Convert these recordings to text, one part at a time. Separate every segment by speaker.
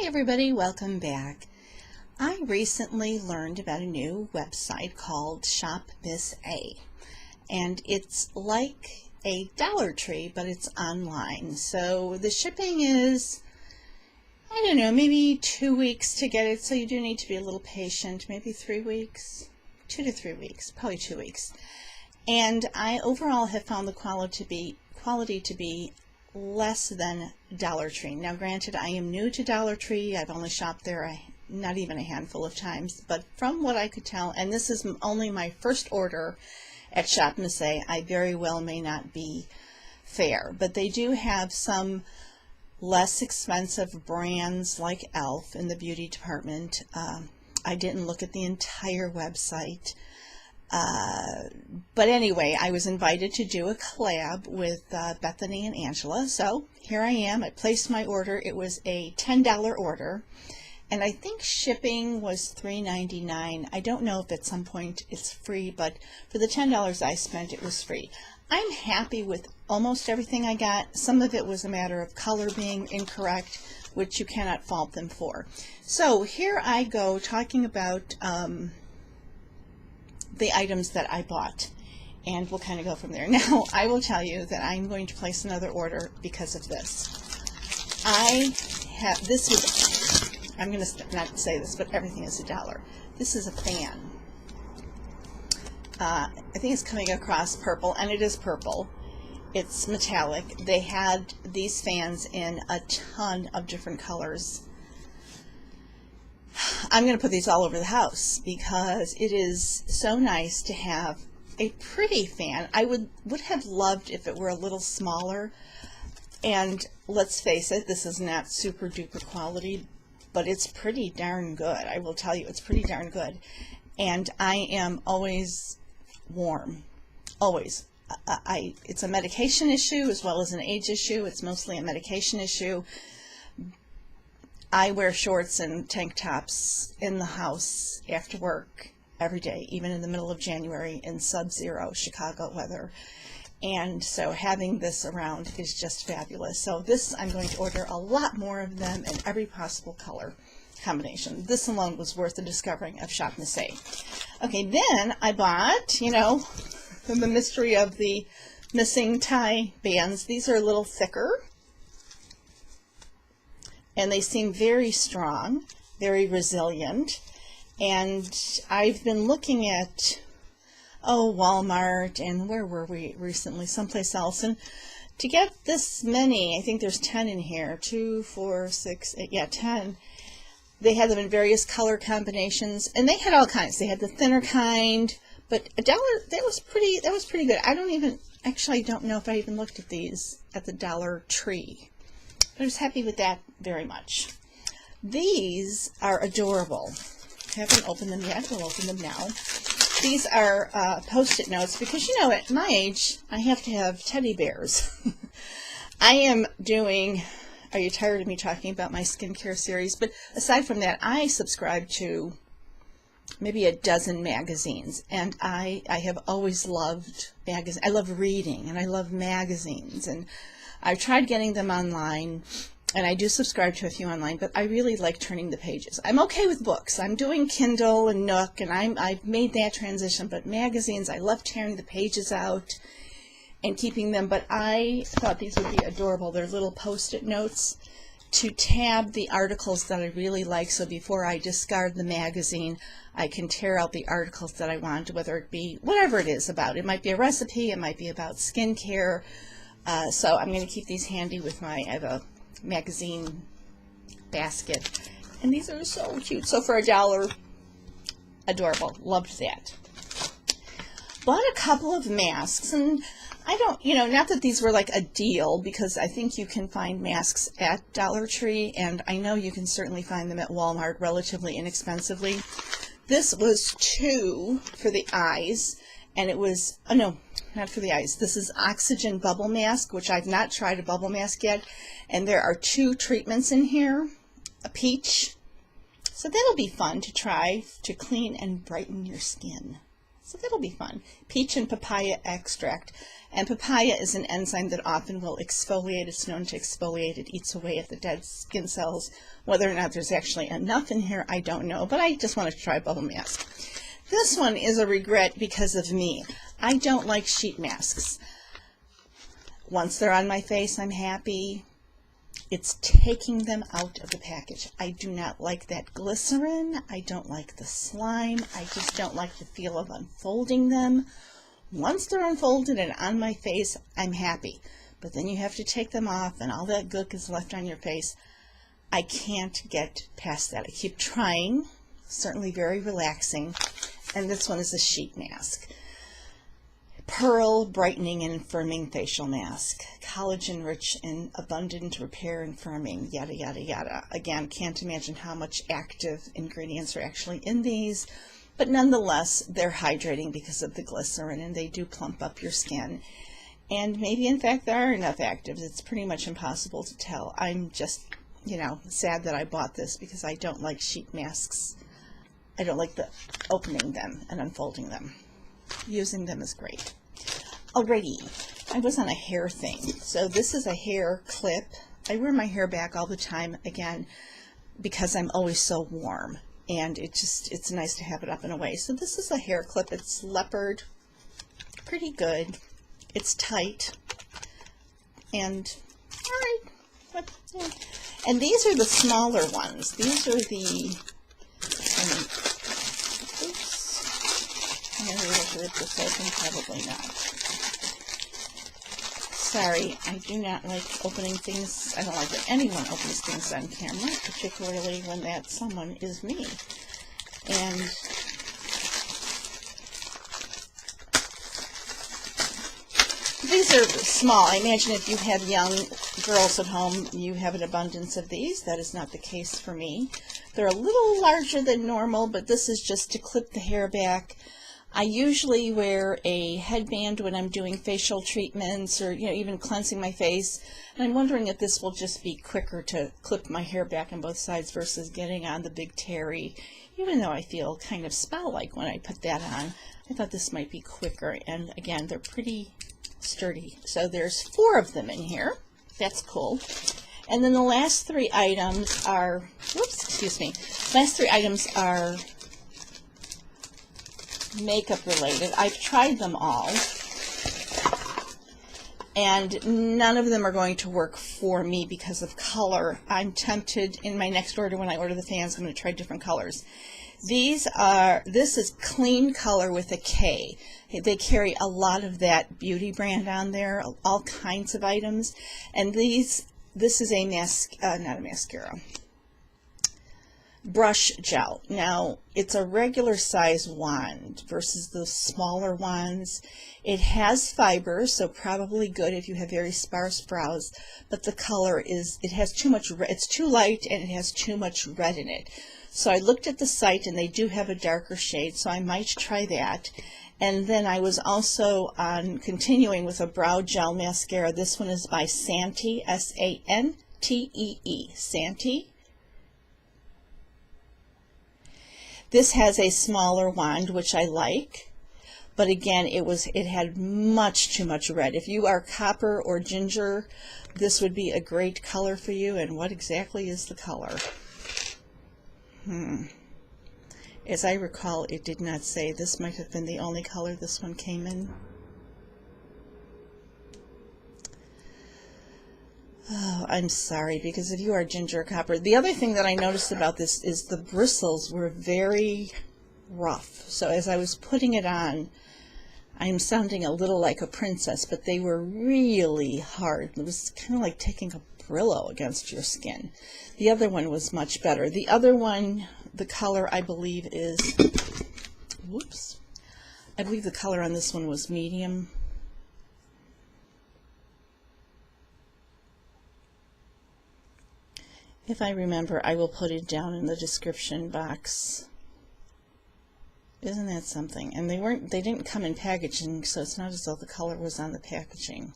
Speaker 1: Hi everybody, welcome back. I recently learned about a new website called Shop Miss A, and it's like a Dollar Tree, but it's online. So the shipping is, I don't know, maybe 2 weeks to get it, so you do need to be a little patient, maybe 3 weeks, 2 to 3 weeks, probably 2 weeks. And I overall have found the quality to be less than Dollar Tree. Now granted, I am new to Dollar Tree. I've only shopped there not even a handful of times, but from what I could tell, and this is only my first order at Shop Miss A, I very well may not be fair, but they do have some less expensive brands like e.l.f. in the beauty department. I didn't look at the entire website. But anyway, I was invited to do a collab with Bethany and Angela, so here I am. I placed my order. It was a $10 order, and I think shipping was $3.99. I don't know if at some point it's free, but for the $10 I spent, it was free. I'm happy with almost everything I got. Some of it was a matter of color being incorrect, which you cannot fault them for. So here I go talking about the items that I bought, and we'll kind of go from there. Now, I will tell you that I'm going to place another order because of this. I'm going to not say this, but everything is $1. This is a fan. I think it's coming across purple, and it is purple. It's metallic. They had these fans in a ton of different colors. I'm going to put these all over the house because it is so nice to have a pretty fan. I would have loved if it were a little smaller, and let's face it, this is not super duper quality, but it's pretty darn good. I will tell you, it's pretty darn good. And I am always warm, always. It's a medication issue as well as an age issue. It's mostly a medication issue. I wear shorts and tank tops in the house after work every day, even in the middle of January in sub-zero Chicago weather. And so having this around is just fabulous. So this, I'm going to order a lot more of them in every possible color combination. This alone was worth the discovering of Shop Miss A. Okay, then I bought, the mystery of the missing tie bands. These are a little thicker, and they seem very strong, very resilient. And I've been looking at, Walmart, and where were we recently? Someplace else. And to get this many, I think there's 10 in here, 2, 4, 6, 8, yeah, 10. They had them in various color combinations, and they had all kinds. They had the thinner kind, but $1, that was pretty good. I don't know if I even looked at these at the Dollar Tree. I was happy with that very much. These are adorable. I haven't opened them yet. We'll open them now. These are Postit Notes because, at my age, I have to have teddy bears. I am doing, are you tired of me talking about my skincare series? But aside from that, I subscribe to maybe a dozen magazines, and I have always loved magazines. I love reading, and I love magazines, and I've tried getting them online, and I do subscribe to a few online, but I really like turning the pages. I'm okay with books. I'm doing Kindle and Nook, and I've made that transition, but magazines, I love tearing the pages out and keeping them, but I thought these would be adorable. They're little Post-it notes to tab the articles that I really like, so before I discard the magazine, I can tear out the articles that I want, whether it be whatever it is about. It might be a recipe, it might be about skincare. So I'm going to keep these handy with I have a magazine basket. And these are so cute. So for $1, adorable. Loved that. Bought a couple of masks, and I don't, not that these were like a deal, because I think you can find masks at Dollar Tree, and I know you can certainly find them at Walmart relatively inexpensively. This was $2 for the eyes, and it was, no, not for the eyes. This is Oxygen Bubble Mask, which I've not tried a bubble mask yet. And there are 2 treatments in here, a peach. So that'll be fun to try to clean and brighten your skin. So that'll be fun. Peach and papaya extract. And papaya is an enzyme that often will exfoliate. It's known to exfoliate. It eats away at the dead skin cells. Whether or not there's actually enough in here, I don't know. But I just wanted to try a bubble mask. This one is a regret because of me. I don't like sheet masks. Once they're on my face, I'm happy. It's taking them out of the package. I do not like that glycerin. I don't like the slime. I just don't like the feel of unfolding them. Once they're unfolded and on my face, I'm happy. But then you have to take them off and all that gook is left on your face. I can't get past that. I keep trying. Certainly very relaxing. And this one is a sheet mask. Pearl Brightening and Firming Facial Mask. Collagen rich and abundant repair and firming. Yada, yada, yada. Again, can't imagine how much active ingredients are actually in these. But nonetheless, they're hydrating because of the glycerin, and they do plump up your skin. And maybe, in fact, there are enough actives. It's pretty much impossible to tell. I'm just, sad that I bought this because I don't like sheet masks. I don't like the opening them and unfolding them. Using them is great. Alrighty, I was on a hair thing. So this is a hair clip. I wear my hair back all the time, again, because I'm always so warm. And it's nice to have it up and away. So this is a hair clip. It's leopard, pretty good. It's tight, and all right. And these are the smaller ones. These are the. Oops. I'm gonna rip this open. Probably not. Sorry, I do not like opening things. I don't like that anyone opens things on camera, particularly when that someone is me. And these are small. I imagine if you have young girls at home, you have an abundance of these. That is not the case for me. They're a little larger than normal, but this is just to clip the hair back. I usually wear a headband when I'm doing facial treatments or, even cleansing my face. And I'm wondering if this will just be quicker to clip my hair back on both sides versus getting on the big terry. Even though I feel kind of spa-like when I put that on, I thought this might be quicker. And again, they're pretty sturdy. So there's 4 of them in here. That's cool. And then the last 3 items are, last 3 items are makeup related. I've tried them all, and none of them are going to work for me because of color. I'm tempted in my next order, when I order the fans, I'm going to try different colors. This is Kleancolor with a K. They carry a lot of that beauty brand on there, all kinds of items. And this is a not a mascara, brush gel. Now, it's a regular size wand versus the smaller wands. It has fiber, so probably good if you have very sparse brows, but the color it's too light and it has too much red in it. So I looked at the site and they do have a darker shade, so I might try that. And then I was also continuing with a brow gel mascara. This one is by Santee, S-A-N-T-E-E, Santee. This has a smaller wand, which I like, but again, it had much too much red. If you are copper or ginger, this would be a great color for you. And what exactly is the color? As I recall, it did not say. This might have been the only color this one came in. Oh, I'm sorry, because if you are ginger or copper. The other thing that I noticed about this is the bristles were very rough. So as I was putting it on, I'm sounding a little like a princess, but they were really hard. It was kind of like taking a Brillo against your skin. The other one was much better. The other one, the color I believe is, I believe the color on this one was medium. If I remember, I will put it down in the description box. Isn't that something? And they didn't come in packaging, so it's not as though the color was on the packaging.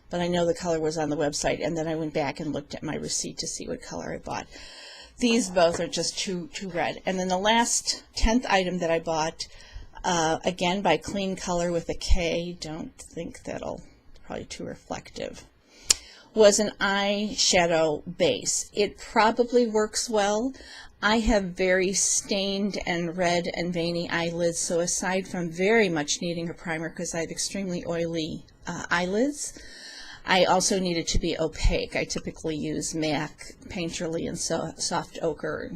Speaker 1: But I know the color was on the website, and then I went back and looked at my receipt to see what color I bought. These both are just too red. And then the last 10th item that I bought, Again, by Kleancolor with a K. Don't think that'll, probably too reflective. Was an eyeshadow base. It probably works well. I have very stained and red and veiny eyelids, so aside from very much needing a primer because I have extremely oily eyelids, I also need it to be opaque. I typically use MAC, Painterly, and Soft Ochre,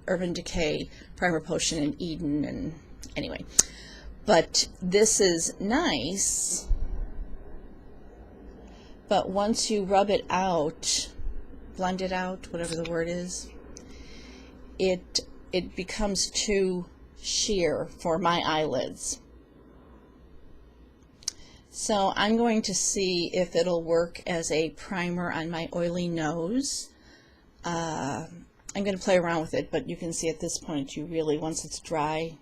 Speaker 1: Urban Decay, Primer Potion, and Eden, and anyway. But this is nice, but once you rub it out, blend it out, whatever the word is, it becomes too sheer for my eyelids. So I'm going to see if it'll work as a primer on my oily nose. I'm going to play around with it, but you can see at this point, you really, once it's dry,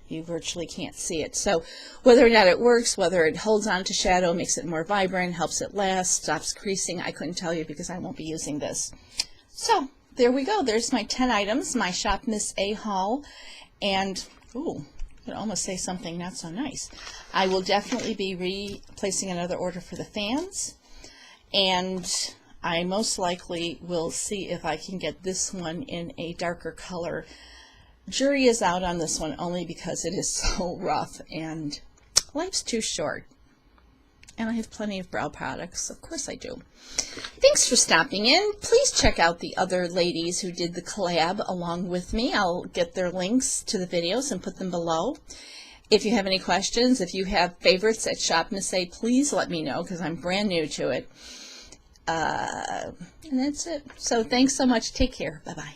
Speaker 1: you virtually can't see it. So whether or not it works, whether it holds on to shadow, makes it more vibrant, helps it last, stops creasing, I couldn't tell you because I won't be using this. So there we go. There's my 10 items, my Shop Miss A haul. And, ooh, I could almost say something not so nice. I will definitely be placing another order for the fans. And I most likely will see if I can get this one in a darker color. Jury is out on this one only because it is so rough and life's too short. And I have plenty of brow products. Of course I do. Thanks for stopping in. Please check out the other ladies who did the collab along with me. I'll get their links to the videos and put them below. If you have any questions, if you have favorites at Shop Miss A, please let me know because I'm brand new to it. And that's it. So thanks so much. Take care. Bye-bye.